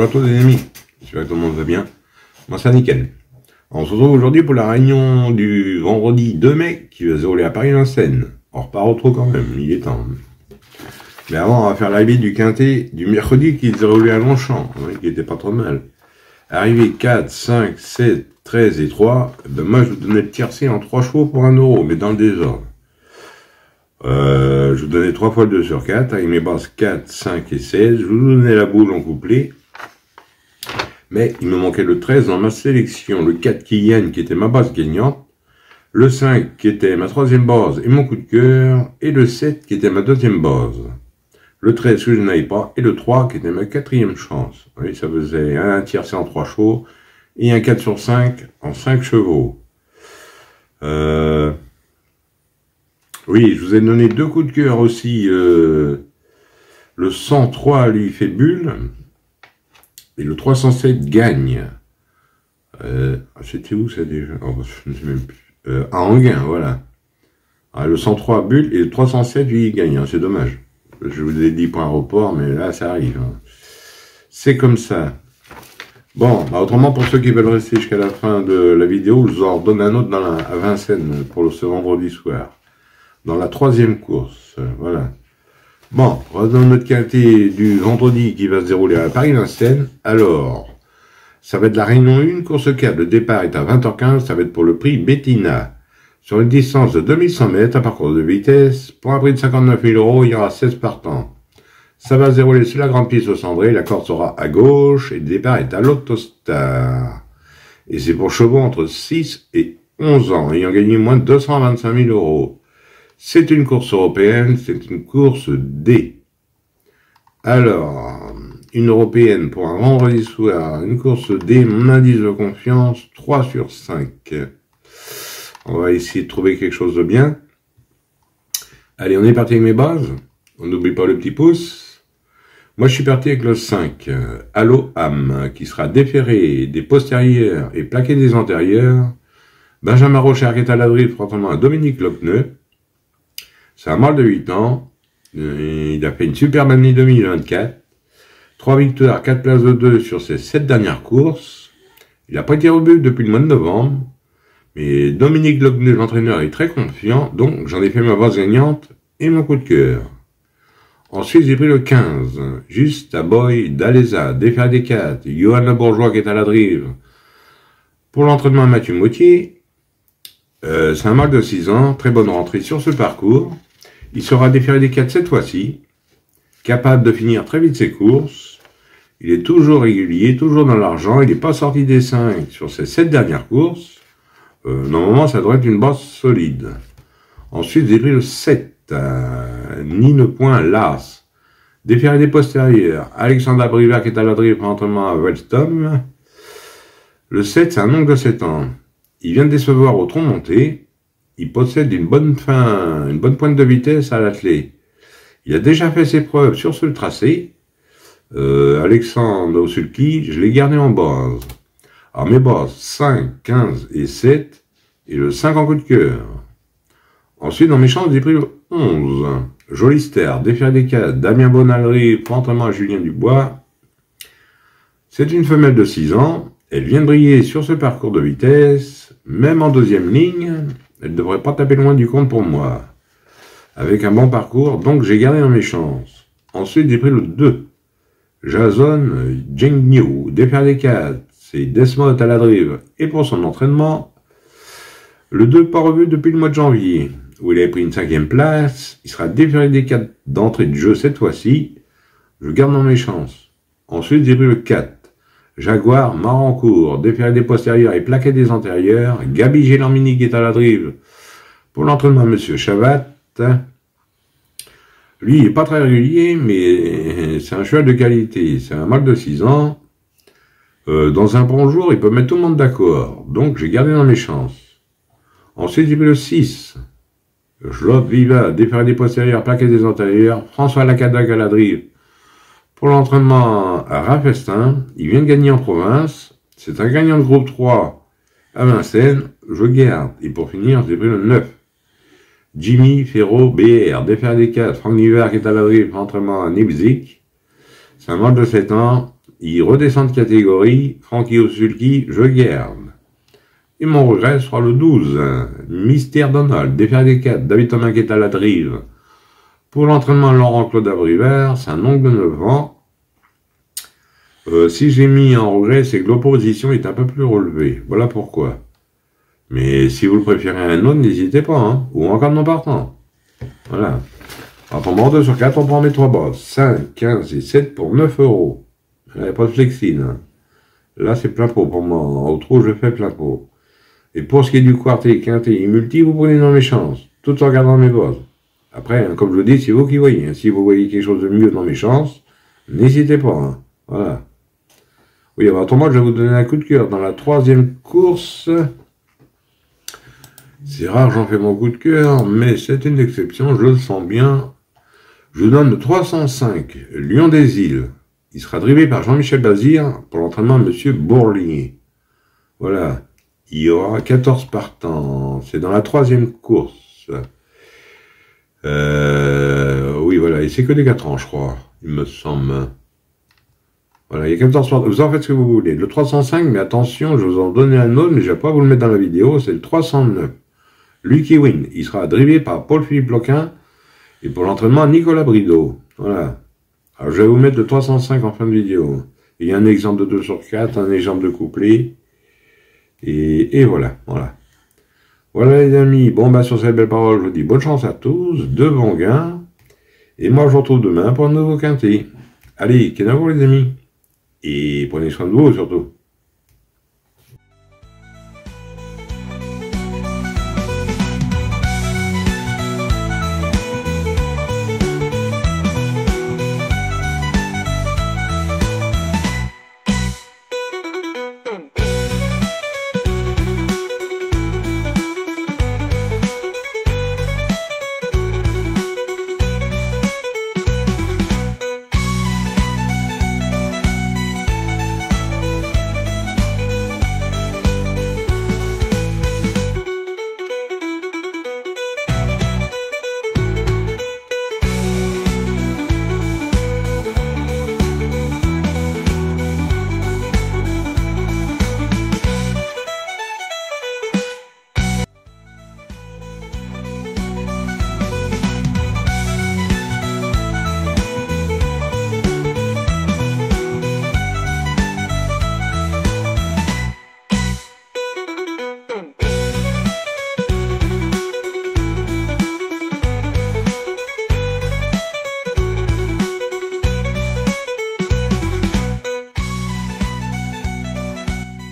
à tous les amis, j'espère que tout le monde va bien. Moi c'est nickel. On se retrouve aujourd'hui pour la réunion du vendredi 2 mai qui va se dérouler à Paris-Vincennes. On repart au trot quand même, il est temps. Mais avant on va faire l'arrivée du quintet du mercredi qui se déroulait à Longchamp, qui était pas trop mal. Arrivé 4, 5, 7, 13 et 3, ben moi je vous donnais le tiercé en 3 chevaux pour 1 €, mais dans le désordre. Je vous donnais 3 fois le 2 sur 4, avec mes bases 4, 5 et 16. Je vous donnais la boule en couplet. Mais il me manquait le 13 dans ma sélection. Le 4 qui gagne, qui était ma base gagnante. Le 5 qui était ma 3e base et mon coup de cœur. Et le 7 qui était ma 2e base. Le 13 que je n'avais pas. Et le 3 qui était ma 4e chance. Oui, ça faisait un tiercé en 3 chevaux. Et un 4 sur 5 en 5 chevaux. Oui, je vous ai donné 2 coups de cœur aussi. Le 103 lui fait bulle. Et le 307 gagne. C'était où ça déjà? Oh, je ne sais même plus. À Anguin, voilà. Le 103 bulle et le 307 lui il gagne. Hein, c'est dommage. Je vous ai dit pour un report, mais là ça arrive. Hein. C'est comme ça. Bon, bah autrement pour ceux qui veulent rester jusqu'à la fin de la vidéo, je vous en redonne un autre à Vincennes pour ce vendredi soir. Dans la 3e course, voilà. Bon, on va dans notre quintet du vendredi qui va se dérouler à Paris-Vincennes. Alors, ça va être la réunion 1, course 4. Le départ est à 20h15, ça va être pour le prix Bettina. Sur une distance de 2100 mètres, à parcours de vitesse, pour un prix de 59 000 €, il y aura 16 partants. Ça va se dérouler sur la grande piste au Cendré, la corde sera à gauche, et le départ est à l'Autostar. Et c'est pour chevaux entre 6 et 11 ans, ayant gagné moins de 225 000 €. C'est une course européenne, c'est une course D. Alors, une européenne pour un vendredi soir, une course D, mon indice de confiance, 3 sur 5. On va essayer de trouver quelque chose de bien. Allez, on est parti avec mes bases. On n'oublie pas le petit pouce. Moi, je suis parti avec le 5, Allo Am, qui sera déféré des postérieurs et plaqué des antérieurs. Benjamin Rocher qui est à l'abri, frontalement à Dominique Lochneux. C'est un mâle de 8 ans. Il a fait une superbe année 2024. 3 victoires, 4 places de 2 sur ses 7 dernières courses. Il n'a pas été au but depuis le mois de novembre. Mais Dominique Lochneux, l'entraîneur, est très confiant. Donc, j'en ai fait ma base gagnante et mon coup de cœur. Ensuite, j'ai pris le 15. Juste à Boy d'Aleza, défaire des 4. Johan Le Bourgeois qui est à la drive. Pour l'entraînement à Mathieu Mautier. C'est un mâle de 6 ans. Très bonne rentrée sur ce parcours. Il sera déféré des 4 cette fois-ci, capable de finir très vite ses courses. Il est toujours régulier, toujours dans l'argent. Il n'est pas sorti des 5 sur ses 7 dernières courses. Normalement, ça devrait être une base solide. Ensuite, j'ai pris le 7, Nine Point Las. Déféré des postérieurs, Alexandre Brivac qui est à la drive pour l'entraînement à Wellstom. Le 7, c'est un oncle de 7 ans. Il vient de décevoir au tronc monté. Il possède une bonne pointe de vitesse à l'attelé. Il a déjà fait ses preuves sur ce tracé. Alexandre Osulki, je l'ai gardé en base. Alors mes bases, 5, 15 et 7. Et le 5 en coup de cœur. Ensuite, dans mes chances, j'ai pris le 11. Jolister, déféré des 4. Damien Bonalery, pour entraînement à Julien Dubois. C'est une femelle de 6 ans. Elle vient de briller sur ce parcours de vitesse. Même en 2e ligne. Elle ne devrait pas taper loin du compte pour moi. Avec un bon parcours, donc j'ai gardé dans mes chances. Ensuite, j'ai pris le 2. Jason Jengniu, déféré des 4. C'est Desmond à la drive. Et pour son entraînement, le 2 pas revu depuis le mois de janvier, où il avait pris une 5e place. Il sera déféré des 4 d'entrée de jeu cette fois-ci. Je garde dans mes chances. Ensuite, j'ai pris le 4. Jaguar Marancourt, déféré des postérieurs et plaqué des antérieurs. Gabi Gélamini qui est à la drive pour l'entraînement à Monsieur Chavat. Lui, il n'est pas très régulier, mais c'est un cheval de qualité. C'est un mâle de 6 ans. Dans un bon jour, il peut mettre tout le monde d'accord. Donc, j'ai gardé dans mes chances. Ensuite, j'ai pris le 6. Jlot Viva, déféré des postérieurs, plaqué des antérieurs. François Lacadac à la drive pour l'entraînement à Rafestin. Il vient de gagner en province. C'est un gagnant de groupe 3 à Vincennes. Je garde. Et pour finir, j'ai pris le 9. Jimmy Ferro BR, déféré des 4. Franck Niver qui est à la drive pour l'entraînement à Nibzik. C'est un mâle de 7 ans. il redescend de catégorie. Frankie Osulki, je garde. Et mon regret sera le 12. Mystère Donald, défaire des 4. David Thomas qui est à la drive. Pour l'entraînement, Laurent-Claude Abrivert, c'est un oncle de 9 ans. Si j'ai mis en regret, c'est que l'opposition est un peu plus relevée. Voilà pourquoi. Mais si vous le préférez à un autre, n'hésitez pas. Hein. Ou encore non partant. Voilà. Alors, pour mon 2 sur 4, on prend mes 3 bosses. 5, 15 et 7 pour 9 €. Il n'y a pas de flexine. Hein. Là, c'est plein pot pour moi. Au trou, je fais plein pot. Et pour ce qui est du quartet, quintet et multi, vous prenez dans mes chances. Tout en regardant mes bosses. Après, hein, comme je vous dis, c'est vous qui voyez. Hein. Si vous voyez quelque chose de mieux dans mes chances, n'hésitez pas. Hein. Voilà. Oui, alors, autrement, je vais vous donner un coup de cœur. Dans la 3e course, c'est rare, j'en fais mon coup de cœur, mais c'est une exception, je le sens bien. Je donne le 305, Lion des Îles. Il sera drivé par Jean-Michel Bazir pour l'entraînement de M. Bourlier. Voilà. Il y aura 14 partants. C'est dans la 3e course. Oui, voilà. Et c'est que des 4 ans, je crois. Il me semble. Voilà, il y a 14 partants. Vous en faites ce que vous voulez. Le 305, mais attention, je vous en donne un autre, mais je ne vais pas vous le mettre dans la vidéo. C'est le 309. Lucky Win. Il sera drivé par Paul-Philippe Loquin. Et pour l'entraînement, Nicolas Brideau. Voilà. Alors, je vais vous mettre le 305 en fin de vidéo. Il y a un exemple de 2 sur 4, un exemple de couplet. Et voilà, voilà. Voilà les amis, bon bah sur ces belles paroles, je vous dis bonne chance à tous, de bons gains, et moi je vous retrouve demain pour un nouveau quintet. Allez, kenavo les amis, et prenez soin de vous surtout.